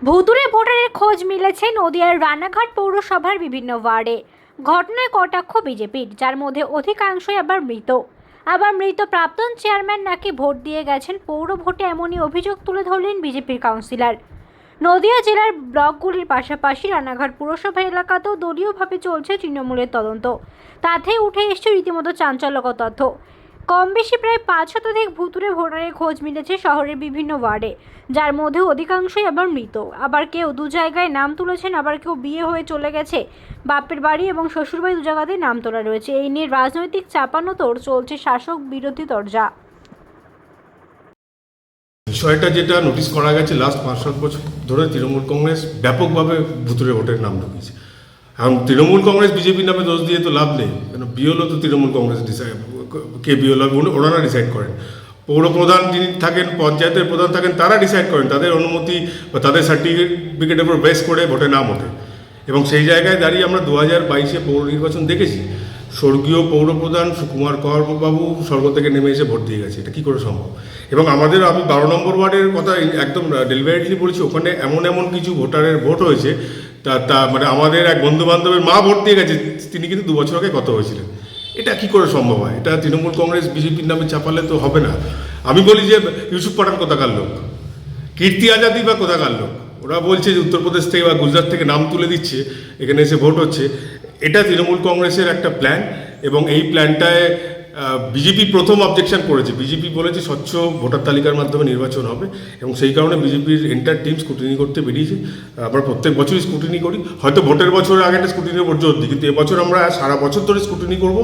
ভুতুড়ে ভোটারের খোঁজ মিলেছে নদিয়ার রানাঘাট পৌরসভার বিভিন্ন ওয়ার্ডে। ঘটনায় কটাক্ষ বিজেপির, যার মধ্যে অধিকাংশই আবার মৃত প্রাক্তন চেয়ারম্যান নাকি ভোট দিয়ে গেছেন পৌর ভোটে, এমনই অভিযোগ তুলে ধরলেন বিজেপির কাউন্সিলর। নদিয়া জেলার ব্লকগুলির পাশাপাশি রানাঘাট পুরসভা এলাকাতেও দলীয়ভাবে চলছে তৃণমূলের তদন্ত। তাতে উঠে এসছে রীতিমতো চাঞ্চল্যকর তথ্য। কম বেশি প্রায় 5 শতাধিক ভুতুড়ে ভোটারের খোঁজ মিলেছে শহরের বিভিন্ন ওয়ার্ডে, যার মধ্যে অধিকাংশই আবার মৃত। আবার কেউ দু জায়গায় নাম তুলেছেন, আবার কেউ বিয়ে হয়ে চলে গেছে, বাপের বাড়ি এবং শ্বশুরবাড়ি দু জায়গাতেই নাম তোলা রয়েছে। এই নিয়ে রাজনৈতিক চাপানোতোড় চলছে শাসক বিরোধী তরজা। বিষয়টা যেটা নোটিশ করা গেছে, লাস্ট 5-7 বছর ধরে তৃণমূল কংগ্রেস ব্যাপকভাবে ভুতুড়ে ভোটের নাম ঢুকিয়েছে। এখন তৃণমূল কংগ্রেস বিজেপির নামে দোষ দিয়ে তো লাভ নেই, কেন বিএলও তো তৃণমূল কংগ্রেস ডিসাইড, কে বিএলও ওনারা ডিসাইড করেন। পৌর প্রধান যিনি থাকেন, পঞ্চায়েতের প্রধান থাকেন, তারা ডিসাইড করেন, তাদের অনুমতি বা তাদের সার্টিফিকেটের উপর বেস করে ভোটে নাম ওঠে। এবং সেই জায়গায় দাঁড়িয়ে আমরা 2022-এ পৌর নির্বাচন দেখেছি, স্বর্গীয় পৌরপ্রধান সুকুমার কর বাবু স্বর্গ থেকে নেমে এসে ভোট দিয়ে গেছে। এটা কী করে সম্ভব? এবং আমাদের, আমি 12 নম্বর ওয়ার্ডের কথা একদম ডেলিভারেটলি বলছি, ওখানে এমন কিছু ভোটারের ভোট হয়েছে, তা মানে আমাদের এক বন্ধু বান্ধবের মা ভোট দিয়ে গেছে, তিনি কিন্তু 2 বছর আগে কত হয়েছিলেন। এটা কি করে সম্ভব হয়? এটা তৃণমূল কংগ্রেস বিজেপির নামে চাপালে তো হবে না। আমি বলি যে ইউসুফ পাঠান কোথাকার লোক, কীর্তি আজাদি বা কোথাকার লোক, ওরা বলছে যে উত্তরপ্রদেশ থেকে বা গুজরাট থেকে নাম তুলে দিচ্ছে, এখানে এসে ভোট হচ্ছে। এটা তৃণমূল কংগ্রেসের একটা প্ল্যান, এবং এই প্ল্যানটায় বিজেপি প্রথম অবজেকশন করেছে। বিজেপি বলেছে স্বচ্ছ ভোটার তালিকার মাধ্যমে নির্বাচন হবে, এবং সেই কারণে বিজেপির এন্টার টিম স্ক্রুটিনি করতে বেরিয়েছে। আমরা প্রত্যেক বছরই স্ক্রুটিনি করি, হয়তো ভোটের বছর আগে একটা স্ক্রুটিনির উপর জোর দিই, কিন্তু এবছর আমরা সারা বছর ধরে স্ক্রুটিনি করব।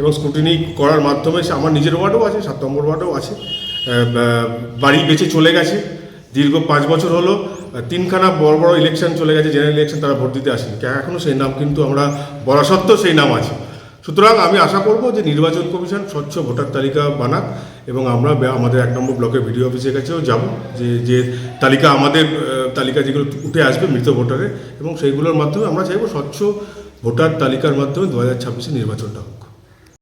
এবং স্ক্রুটিনি করার মাধ্যমে আমার নিজের ওয়ার্ডও আছে, 7 নম্বর ওয়ার্ডও আছে, বাড়ি বেঁচে চলে গেছে, দীর্ঘ 5 বছর হলো 3খানা বড় ইলেকশন চলে গেছে, জেনারেল ইলেকশন, তারা ভোট দিতে আসেনি। এখনও সেই নাম কিন্তু আমরা বলা সত্ত্বেও সেই নাম আছে। সুতরাং আমি আশা করব যে নির্বাচন কমিশন স্বচ্ছ ভোটার তালিকা বানাক, এবং আমরা আমাদের 1 নম্বর ব্লকের ভিডিও অফিসের কাছেও যাব, যে তালিকা, আমাদের তালিকা যেগুলো উঠে আসবে মৃত ভোটারের, এবং সেইগুলোর মাধ্যমে আমরা চাইব স্বচ্ছ ভোটার তালিকার মাধ্যমে 2026-এ নির্বাচনটা হোক।